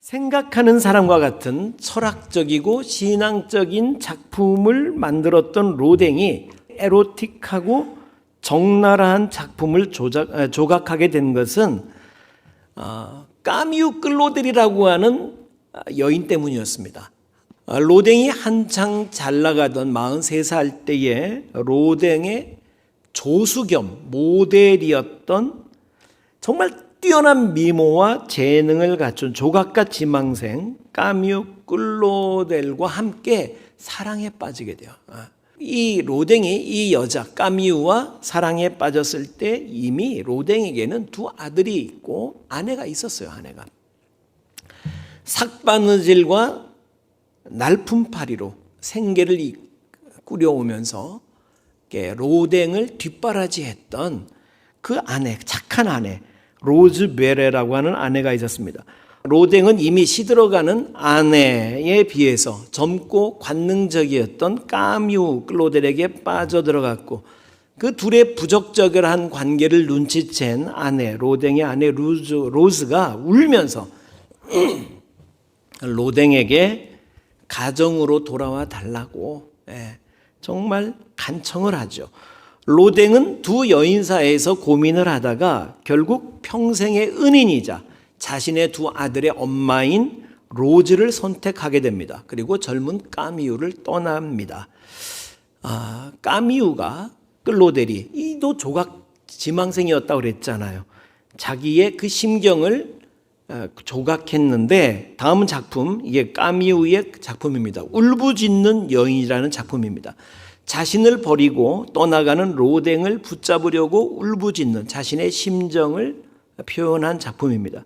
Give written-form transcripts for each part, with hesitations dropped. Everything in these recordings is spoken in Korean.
생각하는 사람과 같은 철학적이고 신앙적인 작품을 만들었던 로댕이 에로틱하고 적나라한 작품을 조각하게 된 것은 까뮤 클로델이라고 하는 여인 때문이었습니다. 로댕이 한창 잘 나가던 43살 때에 로댕의 조수 겸 모델이었던 정말 뛰어난 미모와 재능을 갖춘 조각가 지망생 까뮤 클로델과 함께 사랑에 빠지게 돼요. 이 로댕이 이 여자 까뮤와 사랑에 빠졌을 때 이미 로댕에게는 두 아들이 있고 아내가 있었어요. 아내가 삭바느질과 날품팔이로 생계를 꾸려오면서 로댕을 뒷바라지했던 그 아내, 착한 아내 로즈 베레라고 하는 아내가 있었습니다. 로댕은 이미 시들어가는 아내에 비해서 젊고 관능적이었던 까뮤 클로델에게 빠져들어갔고 그 둘의 부적절한 관계를 눈치챈 아내, 로댕의 아내 로즈가 울면서 로댕에게 가정으로 돌아와 달라고 정말 간청을 하죠. 로댕은 두 여인 사이에서 고민을 하다가 결국 평생의 은인이자 자신의 두 아들의 엄마인 로즈를 선택하게 됩니다. 그리고 젊은 까뮤를 떠납니다. 까뮤가 클로델이 이도 조각 지망생이었다고 그랬잖아요. 자기의 그 심경을 조각했는데 다음 작품, 이게 까뮤의 작품입니다. 울부짖는 여인이라는 작품입니다. 자신을 버리고 떠나가는 로댕을 붙잡으려고 울부짖는 자신의 심정을 표현한 작품입니다.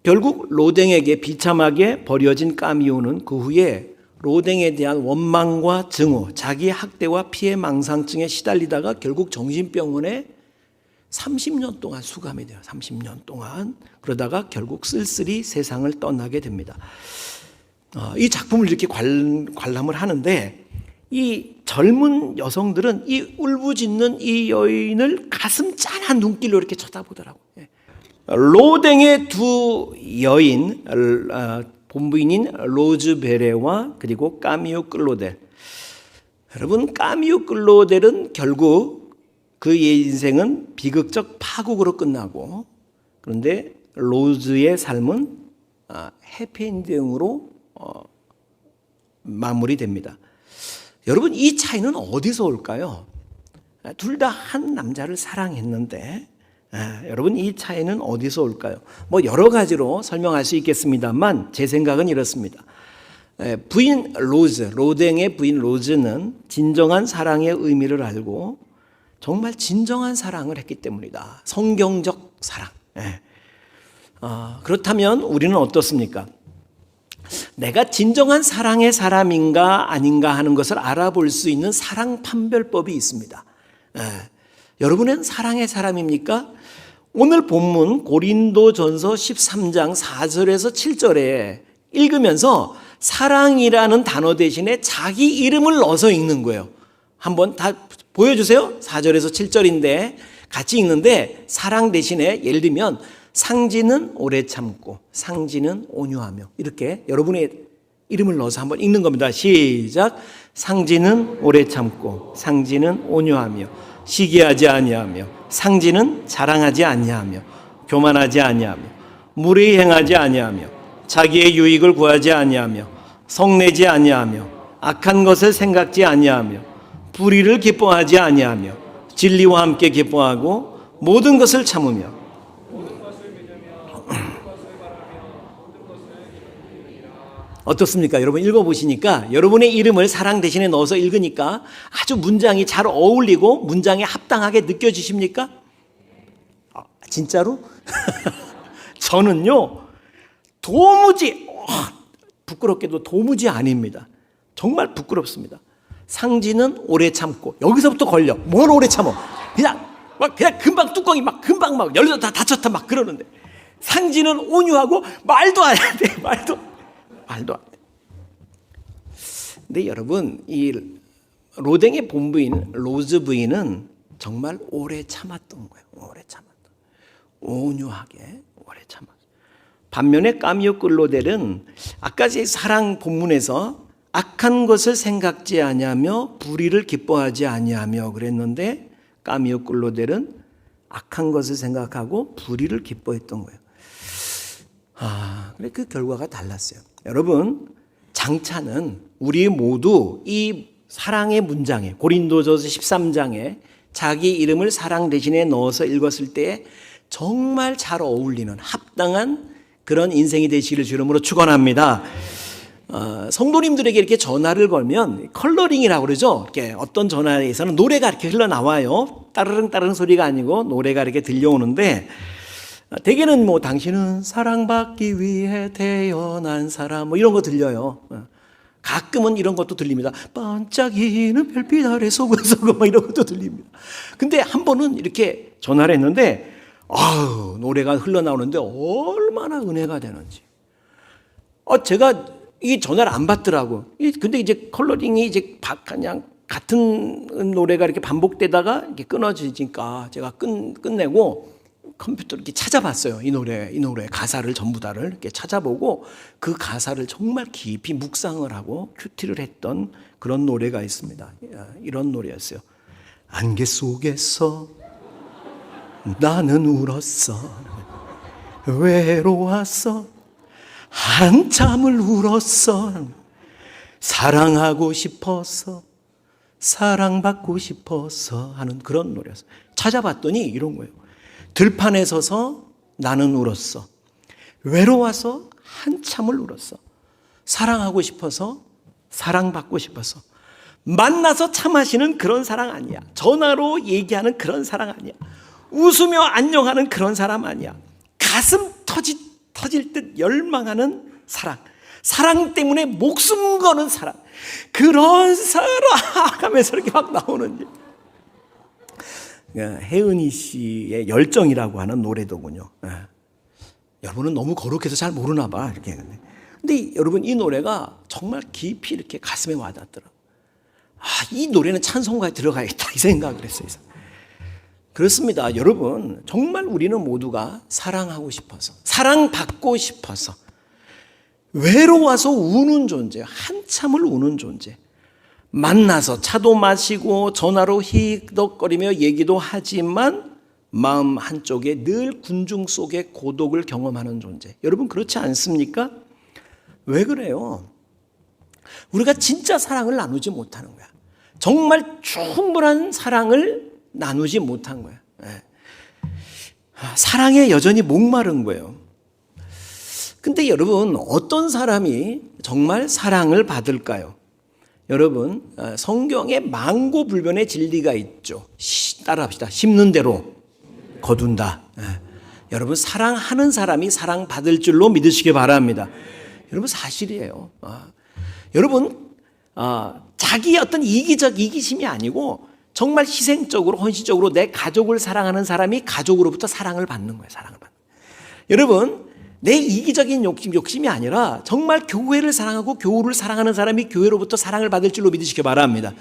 결국 로댕에게 비참하게 버려진 까뮤는 그 후에 로댕에 대한 원망과 증오, 자기 학대와 피해망상증에 시달리다가 결국 정신병원에 30년 동안 수감이 돼요. 30년 동안. 그러다가 결국 쓸쓸히 세상을 떠나게 됩니다. 이 작품을 이렇게 관람을 하는데 이 젊은 여성들은 이 울부짖는 이 여인을 가슴 짠한 눈길로 이렇게 쳐다보더라고요. 로댕의 두 여인, 본부인인 로즈 베레와 그리고 까뮤 클로델. 여러분, 까뮤 클로델은 결국 그의 인생은 비극적 파국으로 끝나고, 그런데 로즈의 삶은 해피엔딩으로 마무리됩니다. 여러분, 이 차이는 어디서 올까요? 둘 다 한 남자를 사랑했는데 여러분, 이 차이는 어디서 올까요? 여러 가지로 설명할 수 있겠습니다만 제 생각은 이렇습니다. 부인 로즈, 로댕의 부인 로즈는 진정한 사랑의 의미를 알고 정말 진정한 사랑을 했기 때문이다. 성경적 사랑. 그렇다면 우리는 어떻습니까? 내가 진정한 사랑의 사람인가 아닌가 하는 것을 알아볼 수 있는 사랑 판별법이 있습니다. 여러분은 사랑의 사람입니까? 오늘 본문 고린도전서 13장 4절에서 7절에 읽으면서 사랑이라는 단어 대신에 자기 이름을 넣어서 읽는 거예요. 한번 다 보여주세요. 4절에서 7절인데 같이 읽는데 사랑 대신에 예를 들면 상지는 오래 참고 상지는 온유하며 이렇게 여러분의 이름을 넣어서 한번 읽는 겁니다. 시작. 상지는 오래 참고 상지는 온유하며 시기하지 아니하며 상지는 자랑하지 아니하며 교만하지 아니하며 무례히 행하지 아니하며 자기의 유익을 구하지 아니하며 성내지 아니하며 악한 것을 생각지 아니하며 불의를 기뻐하지 아니하며 진리와 함께 기뻐하고 모든 것을 참으며 어떻습니까? 여러분 읽어보시니까 여러분의 이름을 사랑 대신에 넣어서 읽으니까 아주 문장이 잘 어울리고 문장에 합당하게 느껴지십니까? 진짜로? 저는요 도무지 부끄럽게도 도무지 아닙니다. 정말 부끄럽습니다. 상지는 오래 참고 여기서부터 걸려. 뭘 오래 참어? 그냥 금방 뚜껑이 금방 열려서 다 닫혔다 그러는데 상지는 온유하고 말도 안 돼. 말도 안 돼. 근데 여러분 이 로댕의 본부인 로즈 부인은 정말 오래 참았던 거예요. 오래 참았던. 온유하게 오래 참았어요. 반면에 까미오 클로델은 아까 제 사랑 본문에서 악한 것을 생각지 아니하며 불의를 기뻐하지 아니하며 그랬는데 까미오 클로델은 악한 것을 생각하고 불의를 기뻐했던 거예요. 그래 그 결과가 달랐어요. 여러분, 장차는 우리 모두 이 사랑의 문장에 고린도전서 13장에 자기 이름을 사랑 대신에 넣어서 읽었을 때 정말 잘 어울리는 합당한 그런 인생이 되시기를 주름으로 축원합니다. 성도님들에게 이렇게 전화를 걸면 컬러링이라고 그러죠. 이렇게 어떤 전화에서는 노래가 이렇게 흘러나와요. 따르릉 따르릉 소리가 아니고 노래가 이렇게 들려오는데 대개는 뭐 당신은 사랑받기 위해 태어난 사람 뭐 이런 거 들려요. 가끔은 이런 것도 들립니다. 반짝이는 별빛 아래 속에서 뭐 이런 것도 들립니다. 근데 한 번은 이렇게 전화를 했는데 노래가 흘러나오는데 얼마나 은혜가 되는지. 제가 이 전화를 안 받더라고. 근데 이제 컬러링이 이제 그냥 같은 노래가 이렇게 반복되다가 이렇게 끊어지니까 제가 끝내고 컴퓨터를 이렇게 찾아봤어요. 이 노래 가사를 전부 다를 이렇게 찾아보고 그 가사를 정말 깊이 묵상을 하고 큐티를 했던 그런 노래가 있습니다. 이런 노래였어요. 안개 속에서 나는 울었어. 외로웠어. 한참을 울었어. 사랑하고 싶어서 사랑받고 싶어서 하는 그런 노래였어요. 찾아봤더니 이런 거예요. 들판에 서서 나는 울었어. 외로워서 한참을 울었어. 사랑하고 싶어서 사랑받고 싶어서. 만나서 차 마시는 그런 사랑 아니야. 전화로 얘기하는 그런 사랑 아니야. 웃으며 안녕하는 그런 사람 아니야. 가슴 터질 듯 열망하는 사랑. 사랑 때문에 목숨 거는 사랑. 그런 사랑 하면서 이렇게 막 나오는지. 혜은이 씨의 열정이라고 하는 노래더군요. 여러분은 너무 거룩해서 잘 모르나 봐. 이렇게. 근데 여러분 이 노래가 정말 깊이 이렇게 가슴에 와닿더라고요. 이 노래는 찬송가에 들어가야겠다 이 생각을 했어요. 그렇습니다. 여러분 정말 우리는 모두가 사랑하고 싶어서 사랑받고 싶어서 외로워서 우는 존재, 한참을 우는 존재. 만나서 차도 마시고 전화로 히덕거리며 얘기도 하지만 마음 한쪽에 늘 군중 속의 고독을 경험하는 존재. 여러분 그렇지 않습니까? 왜 그래요? 우리가 진짜 사랑을 나누지 못하는 거야. 정말 충분한 사랑을 나누지 못한 거야. 사랑에 여전히 목마른 거예요. 근데 여러분 어떤 사람이 정말 사랑을 받을까요? 여러분 성경에 만고불변의 진리가 있죠. 따라합시다. 심는 대로 거둔다. 여러분 사랑하는 사람이 사랑받을 줄로 믿으시기 바랍니다. 여러분 사실이에요. 여러분 자기의 어떤 이기심이 아니고 정말 희생적으로 헌신적으로 내 가족을 사랑하는 사람이 가족으로부터 사랑을 받는 거예요. 사랑을 받는. 여러분 내 이기적인 욕심이 아니라 정말 교회를 사랑하고 교우를 사랑하는 사람이 교회로부터 사랑을 받을 줄로 믿으시기 바랍니다.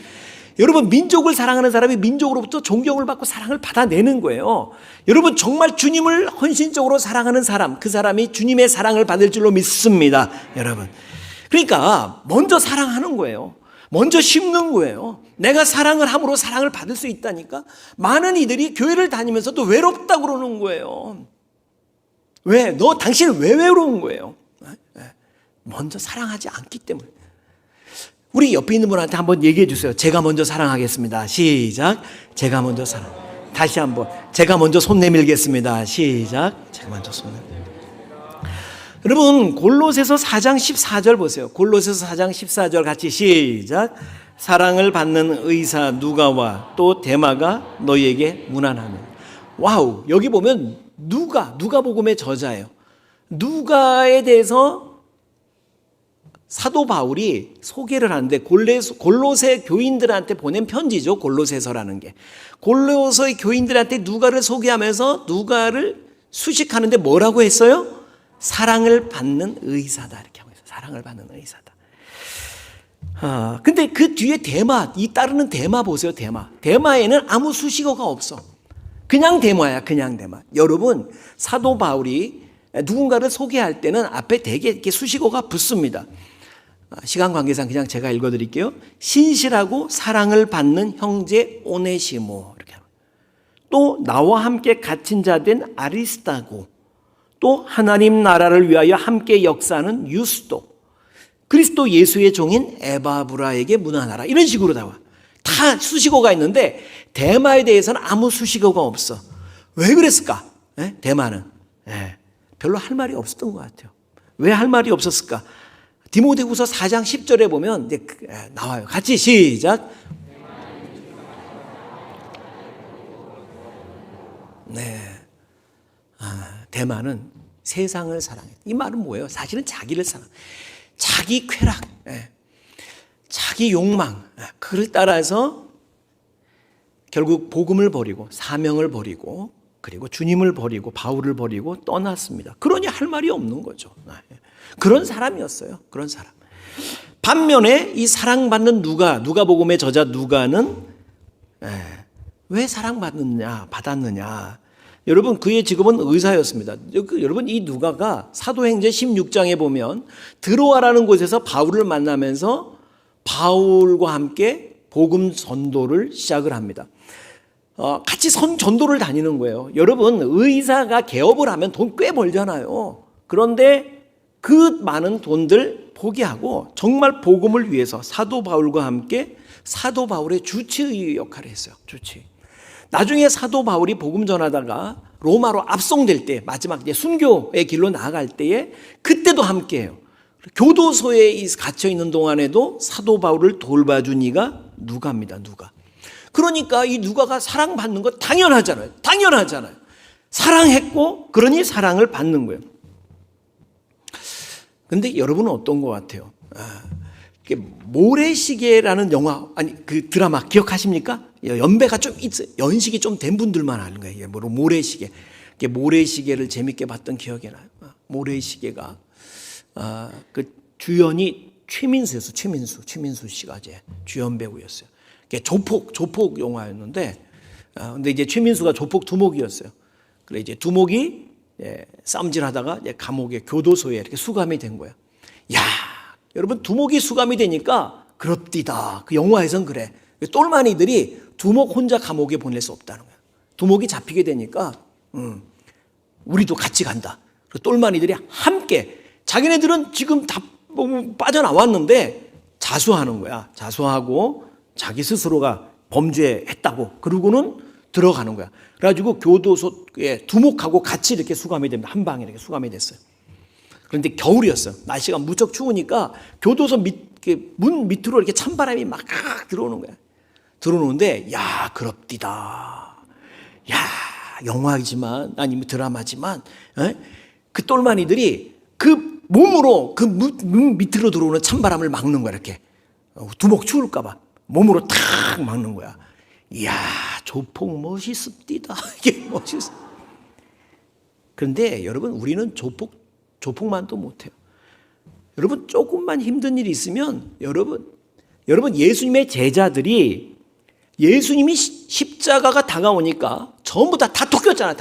여러분 민족을 사랑하는 사람이 민족으로부터 존경을 받고 사랑을 받아내는 거예요. 여러분 정말 주님을 헌신적으로 사랑하는 사람, 그 사람이 주님의 사랑을 받을 줄로 믿습니다. 여러분 그러니까 먼저 사랑하는 거예요. 먼저 심는 거예요. 내가 사랑을 함으로 사랑을 받을 수 있다니까. 많은 이들이 교회를 다니면서도 외롭다고 그러는 거예요. 왜? 당신은 왜 외로운 거예요? 먼저 사랑하지 않기 때문에. 우리 옆에 있는 분한테 한번 얘기해 주세요. 제가 먼저 사랑하겠습니다. 시작. 제가 먼저 사랑. 다시 한번. 제가 먼저 손 내밀겠습니다. 시작. 제가 먼저 손 내밀겠습니다. 여러분 골로새서 4장 14절 보세요. 골로새서 4장 14절 같이 시작. 사랑을 받는 의사 누가와 또 데마가 너희에게 문안하며. 와우, 여기 보면 누가복음의 저자예요. 누가에 대해서 사도 바울이 소개를 하는데 골로새 교인들한테 보낸 편지죠. 골로새서라는 게. 골로새 교인들한테 누가를 소개하면서 누가를 수식하는데 뭐라고 했어요? 사랑을 받는 의사다 이렇게 하고 있어요. 사랑을 받는 의사다. 근데 그 뒤에 데마, 이 따르는 데마 보세요. 데마에는 아무 수식어가 없어. 그냥 데마야, 그냥 데마. 여러분 사도 바울이 누군가를 소개할 때는 앞에 되게 이렇게 수식어가 붙습니다. 시간 관계상 그냥 제가 읽어드릴게요. 신실하고 사랑을 받는 형제 오네시모, 이렇게. 또 나와 함께 갇힌 자 된 아리스타고, 또 하나님 나라를 위하여 함께 역사하는 유스도, 그리스도 예수의 종인 에바브라에게 문안하라. 이런 식으로 나와. 다 수식어가 있는데 데마에 대해서는 아무 수식어가 없어. 왜 그랬을까? 대마는 별로 할 말이 없었던 것 같아요. 왜 할 말이 없었을까? 디모데후서 4장 10절에 보면 이제 나와요. 같이 시작. 대마는 세상을 사랑해. 이 말은 뭐예요? 사실은 자기를 사랑. 자기 쾌락, 자기 욕망, 그를 따라서 결국 복음을 버리고 사명을 버리고 그리고 주님을 버리고 바울을 버리고 떠났습니다. 그러니 할 말이 없는 거죠. 그런 사람이었어요. 그런 사람. 반면에 이 사랑받는 누가복음의 저자 누가는 왜 받았느냐. 여러분, 그의 직업은 의사였습니다. 여러분, 이 누가가 사도행전 16장에 보면 드로아라는 곳에서 바울을 만나면서 바울과 함께 복음 전도를 시작을 합니다. 같이 전도를 다니는 거예요. 여러분, 의사가 개업을 하면 돈 꽤 벌잖아요. 그런데 그 많은 돈들 포기하고 정말 복음을 위해서 사도 바울과 함께 사도 바울의 주치의 역할을 했어요. 주치. 나중에 사도 바울이 복음 전하다가 로마로 압송될 때, 마지막 이제 순교의 길로 나아갈 때에 그때도 함께해요. 교도소에 갇혀 있는 동안에도 사도 바울을 돌봐준 이가 누가입니다. 누가. 그러니까 이 누가가 사랑받는 거 당연하잖아요. 사랑했고 그러니 사랑을 받는 거예요. 근데 여러분은 어떤 것 같아요? 모래시계라는 영화, 그 드라마 기억하십니까? 연배가 좀 있어요. 연식이 좀 된 분들만 아는 거예요. 모래시계. 모래시계를 재밌게 봤던 기억이 나요. 모래시계가 그 주연이 최민수였어요. 최민수 씨가 이제 주연 배우였어요. 조폭 영화였는데, 근데 이제 최민수가 조폭 두목이었어요. 그래 이제 두목이 싸움질하다가 감옥에 교도소에 이렇게 수감이 된 거야. 야, 여러분, 두목이 수감이 되니까 그럽디다. 그 영화에선 그래. 똘마니들이 두목 혼자 감옥에 보낼 수 없다는 거야. 두목이 잡히게 되니까 우리도 같이 간다. 그리고 똘마니들이 함께, 자기네들은 지금 다 빠져나왔는데 자수하는 거야. 자수하고 자기 스스로가 범죄했다고 그러고는 들어가는 거야. 그래가지고 교도소에 두목하고 같이 이렇게 수감이 됩니다. 한 방에 이렇게 수감이 됐어요. 그런데 겨울이었어요. 날씨가 무척 추우니까 교도소 문 밑으로 이렇게 찬바람이 막 들어오는 거야. 들어오는데, 야, 그럽디다. 야, 영화이지만, 아니면 드라마지만, 그 똘마니들이 그 몸으로 그 문 밑으로 들어오는 찬바람을 막는 거야, 이렇게. 두목 추울까봐. 몸으로 탁 막는 거야. 이야, 조폭 멋있습디다. 이게 멋있어. 그런데 여러분, 우리는 조폭만도 못해요. 여러분, 조금만 힘든 일이 있으면 여러분 예수님의 제자들이 예수님이 십자가가 다가오니까 전부 다 토꼈잖아.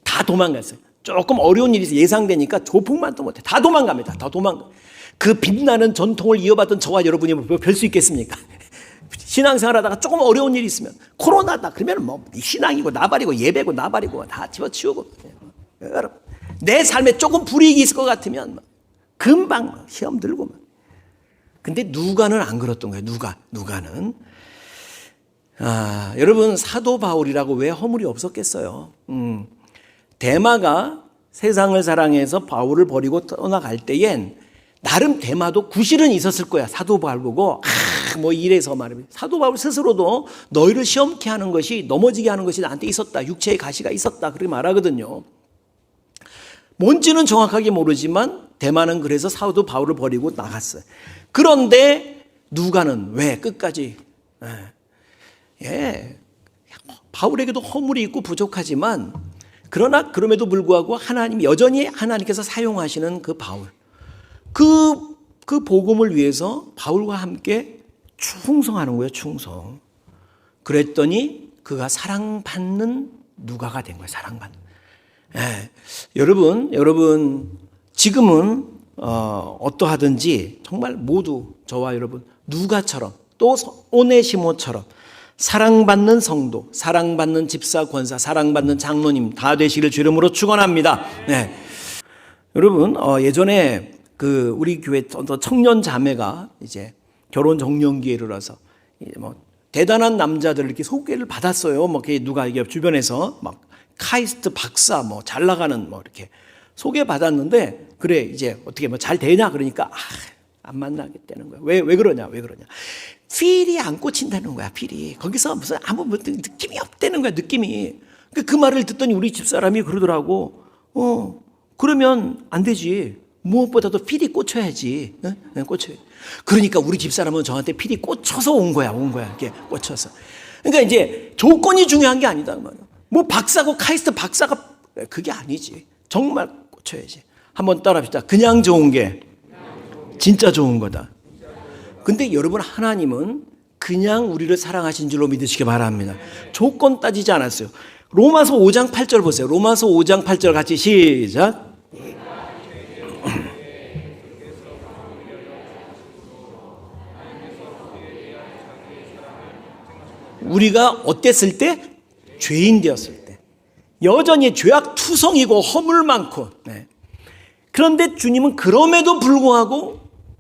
다 도망갔어요. 조금 어려운 일이 예상되니까 조폭만도 못해. 다 도망갑니다. 그 빛나는 전통을 이어받던 저와 여러분이 별 수 있겠습니까? 신앙생활하다가 조금 어려운 일이 있으면 코로나다 그러면 신앙이고 나발이고 예배고 나발이고 다 집어치우고, 여러분 내 삶에 조금 불이익이 있을 것 같으면 금방 시험 들고. 근데 누가는 안 그랬던 거예요. 누가는 여러분, 사도 바울이라고 왜 허물이 없었겠어요? 데마가 세상을 사랑해서 바울을 버리고 떠나갈 때엔 나름 데마도 구실은 있었을 거야. 사도 바울 보고 이래서 말이야. 사도 바울 스스로도 너희를 시험케 하는 것이, 넘어지게 하는 것이 나한테 있었다. 육체의 가시가 있었다. 그렇게 말하거든요. 뭔지는 정확하게 모르지만 데마는 그래서 사도 바울을 버리고 나갔어요. 그런데 누가는 왜 끝까지 바울에게도 허물이 있고 부족하지만, 그러나 그럼에도 불구하고 하나님 여전히 하나님께서 사용하시는 그 바울, 그 복음을 위해서 바울과 함께 충성하는 거예요. 충성. 그랬더니 그가 사랑받는 누가가 된 거예요. 사랑받는. 예. 여러분 지금은 어떠하든지 정말 모두 저와 여러분 누가처럼 또 오네시모처럼 사랑받는 성도, 사랑받는 집사, 권사, 사랑받는 장로님 다 되시기를 주 이름으로 축원합니다. 네. 여러분 예전에 그 우리 교회 청년 자매가 이제 결혼 정년기에 이르러서 뭐 대단한 남자들 이렇게 소개를 받았어요. 뭐 누가 이게 주변에서 막 카이스트 박사 뭐 잘 나가는 뭐 이렇게 소개 받았는데 그래 이제 어떻게 뭐 잘 되냐 그러니까 안 만나겠다는 거야. 왜 그러냐? 필이 안 꽂힌다는 거야. 필이 거기서 무슨 아무 느낌이 없다는 거야. 느낌이 그 말을 듣더니 우리 집사람이 그러더라고. 그러면 안 되지. 무엇보다도 필이 꽂혀야지. 꽂혀야. 그러니까 우리 집사람은 저한테 필이 꽂혀서 온 거야. 이렇게 꽂혀서. 그러니까 이제 조건이 중요한 게 아니다 그 말이야. 뭐 박사고 카이스트 박사가 그게 아니지. 정말 꽂혀야지. 한번 따라합시다. 그냥 좋은 게 진짜 좋은 거다. 근데 여러분 하나님은 그냥 우리를 사랑하신 줄로 믿으시기 바랍니다. 조건 따지지 않았어요. 로마서 5장 8절 보세요. 로마서 5장 8절 같이 시작. 우리가 어땠을 때? 죄인 되었을 때. 여전히 죄악 투성이고 허물 많고. 네. 그런데 주님은 그럼에도 불구하고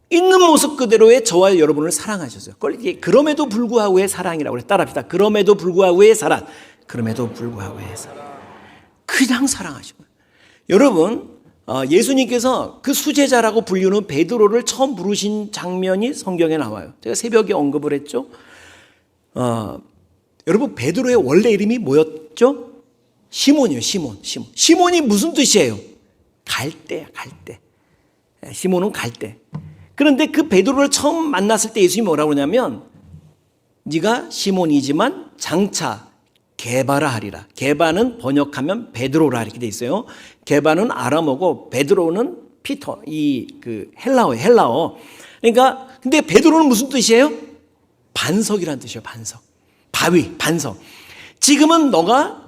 있는 모습 그대로의 저와 여러분을 사랑하셨어요. 그럼에도 불구하고의 사랑이라고 그래. 따라합시다. 그럼에도 불구하고의 사랑. 그럼에도 불구하고의 사랑. 그냥 사랑하신 거예요. 여러분 예수님께서 그 수제자라고 불리는 베드로를 처음 부르신 장면이 성경에 나와요. 제가 새벽에 언급을 했죠. 여러분 베드로의 원래 이름이 뭐였죠? 시몬이에요. 시몬이 무슨 뜻이에요? 갈대야. 시몬은 갈대. 그런데 그 베드로를 처음 만났을 때 예수님이 뭐라고 그러냐면 네가 시몬이지만 장차 게바라 하리라. 게바는 번역하면 베드로라 이렇게 돼 있어요. 게바는 아람어고 베드로는 피터. 그 헬라어. 그러니까 근데 베드로는 무슨 뜻이에요? 반석이라는 뜻이에요. 바위, 반석. 지금은 너가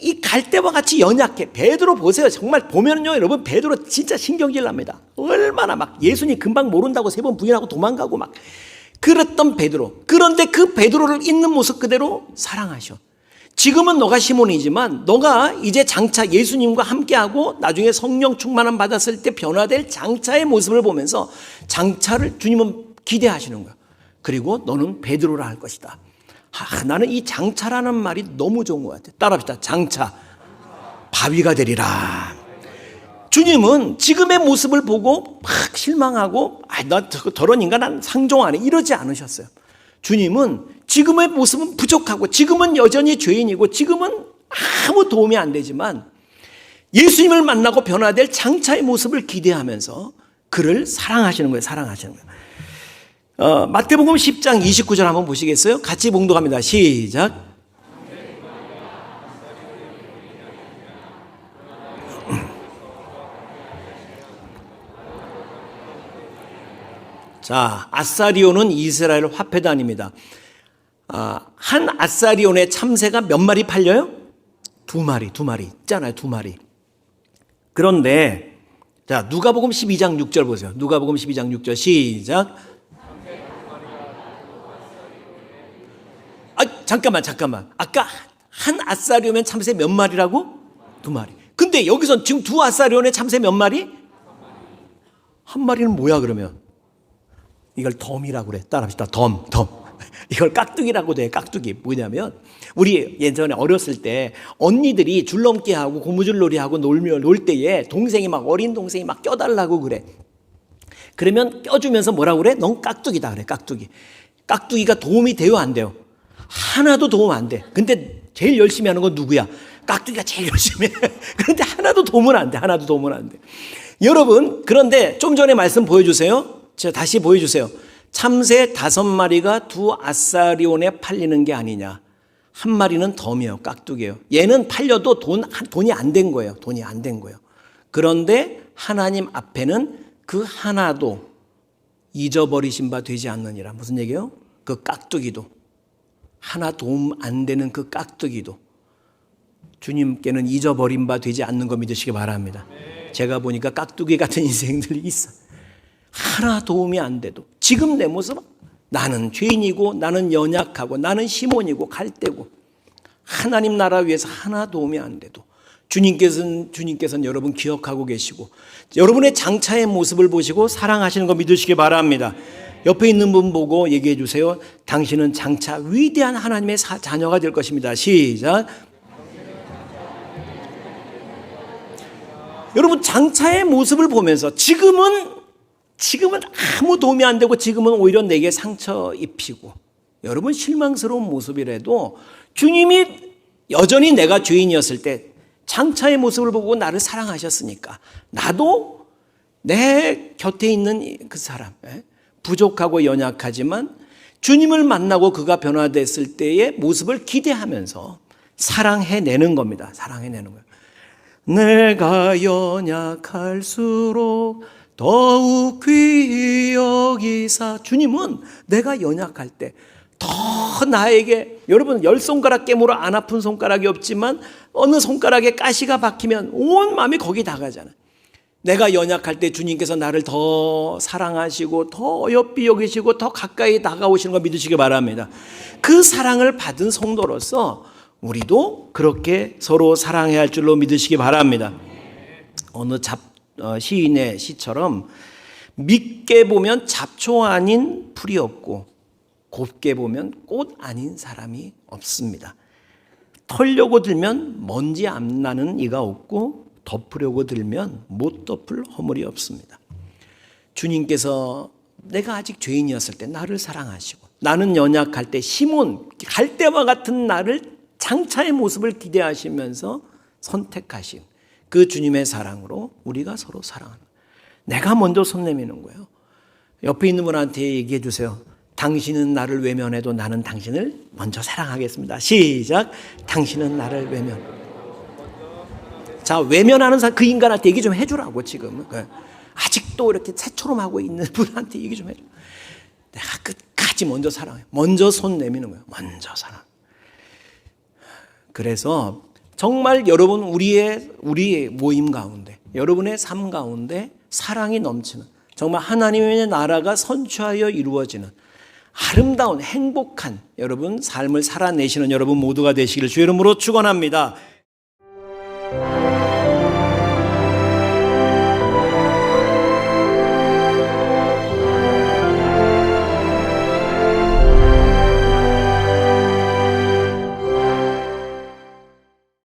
이 갈대와 같이 연약해. 베드로 보세요. 정말 보면요, 여러분 베드로 진짜 신경질 납니다. 얼마나 막 예수님 금방 모른다고 3번 부인하고 도망가고 막 그랬던 베드로. 그런데 그 베드로를 있는 모습 그대로 사랑하셔. 지금은 너가 시몬이지만 너가 이제 장차 예수님과 함께하고 나중에 성령 충만함 받았을 때 변화될 장차의 모습을 보면서 장차를 주님은 기대하시는 거야. 그리고 너는 베드로라 할 것이다. 나는 이 장차라는 말이 너무 좋은 것 같아요. 따라합시다. 장차. 바위가 되리라. 주님은 지금의 모습을 보고 막 실망하고 나 더러운 인간 난 상종 안 해 이러지 않으셨어요. 주님은 지금의 모습은 부족하고 지금은 여전히 죄인이고 지금은 아무 도움이 안 되지만 예수님을 만나고 변화될 장차의 모습을 기대하면서 그를 사랑하시는 거예요. 마태복음 10장 29절 한번 보시겠어요? 같이 봉독합니다. 시작. 자, 아사리온은 이스라엘 화폐단입니다. 한 아사리온의 참새가 몇 마리 팔려요? 2마리 있잖아요. 2마리. 그런데 자, 누가복음 12장 6절 보세요. 누가복음 12장 6절 시작. 잠깐만. 아까 한 아사리온의 참새 몇 마리라고? 2마리. 근데 여기서 지금 2 아사리온의 참새 몇 마리? 한 마리는 뭐야 그러면? 이걸 덤이라고 그래. 따라합시다. 덤. 이걸 깍두기라고 돼. 깍두기. 뭐냐면 우리 예전에 어렸을 때 언니들이 줄넘기 하고 고무줄놀이 하고 놀 때에 어린 동생이 막 껴달라고 그래. 그러면 껴주면서 뭐라고 그래? 넌 깍두기다 그래. 깍두기가 도움이 돼요 안 돼요? 하나도 도움 안 돼. 근데 제일 열심히 하는 건 누구야? 깍두기가 제일 열심히 해. 그런데 하나도 도움은 안 돼. 여러분 그런데 좀 전에 말씀 보여주세요. 다시 보여주세요. 참새 5마리가 2 아사리온에 팔리는 게 아니냐. 한 마리는 덤이에요. 깍두기예요. 얘는 팔려도 돈이 안 된 거예요. 그런데 하나님 앞에는 그 하나도 잊어버리신 바 되지 않느니라. 무슨 얘기예요? 그 깍두기도 하나 도움 안 되는 그 깍두기도 주님께는 잊어버린 바 되지 않는 거 믿으시기 바랍니다. 제가 보니까 깍두기 같은 인생들이 있어요. 하나 도움이 안 돼도 지금 내 모습은 나는 죄인이고 나는 연약하고 나는 시몬이고 갈대고 하나님 나라 위해서 하나 도움이 안 돼도 주님께서는 여러분 기억하고 계시고 여러분의 장차의 모습을 보시고 사랑하시는 거 믿으시기 바랍니다. 옆에 있는 분 보고 얘기해 주세요. 당신은 장차 위대한 하나님의 자녀가 될 것입니다. 시작. 여러분 장차의 모습을 보면서 지금은 아무 도움이 안 되고 지금은 오히려 내게 상처 입히고 여러분 실망스러운 모습이라도 주님이 여전히 내가 죄인이었을 때 장차의 모습을 보고 나를 사랑하셨으니까 나도 내 곁에 있는 그 사람 부족하고 연약하지만 주님을 만나고 그가 변화됐을 때의 모습을 기대하면서 사랑해내는 겁니다. 사랑해내는 거예요. 내가 연약할수록 더욱 귀히 여기사 주님은 내가 연약할 때 더 나에게 여러분 10손가락 깨물어 안 아픈 손가락이 없지만 어느 손가락에 가시가 박히면 온 마음이 거기 다 가잖아요. 내가 연약할 때 주님께서 나를 더 사랑하시고 더 어여삐 여기시고 더 가까이 다가오시는 거 믿으시기 바랍니다. 그 사랑을 받은 성도로서 우리도 그렇게 서로 사랑해야 할 줄로 믿으시기 바랍니다. 어느 시인의 시처럼 밉게 보면 잡초 아닌 풀이 없고 곱게 보면 꽃 아닌 사람이 없습니다. 털려고 들면 먼지 안 나는 이가 없고 덮으려고 들면 못 덮을 허물이 없습니다. 주님께서 내가 아직 죄인이었을 때 나를 사랑하시고 나는 연약할 때 시몬 갈대와 같은 나를 장차의 모습을 기대하시면서 선택하신 그 주님의 사랑으로 우리가 서로 사랑하는 내가 먼저 손 내미는 거예요. 옆에 있는 분한테 얘기해 주세요. 당신은 나를 외면해도 나는 당신을 먼저 사랑하겠습니다. 시작. 당신은 나를 외면. 자, 외면하는 그 인간한테 얘기 좀 해주라고 지금. 아직도 이렇게 새처럼 하고 있는 분한테 얘기 좀 해줘. 내가 끝까지 먼저 사랑해. 먼저 손 내미는 거예요. 먼저 사랑. 그래서 정말 여러분 우리의 모임 가운데 여러분의 삶 가운데 사랑이 넘치는 정말 하나님의 나라가 선취하여 이루어지는 아름다운 행복한 여러분 삶을 살아내시는 여러분 모두가 되시기를 주의 이름으로 축원합니다.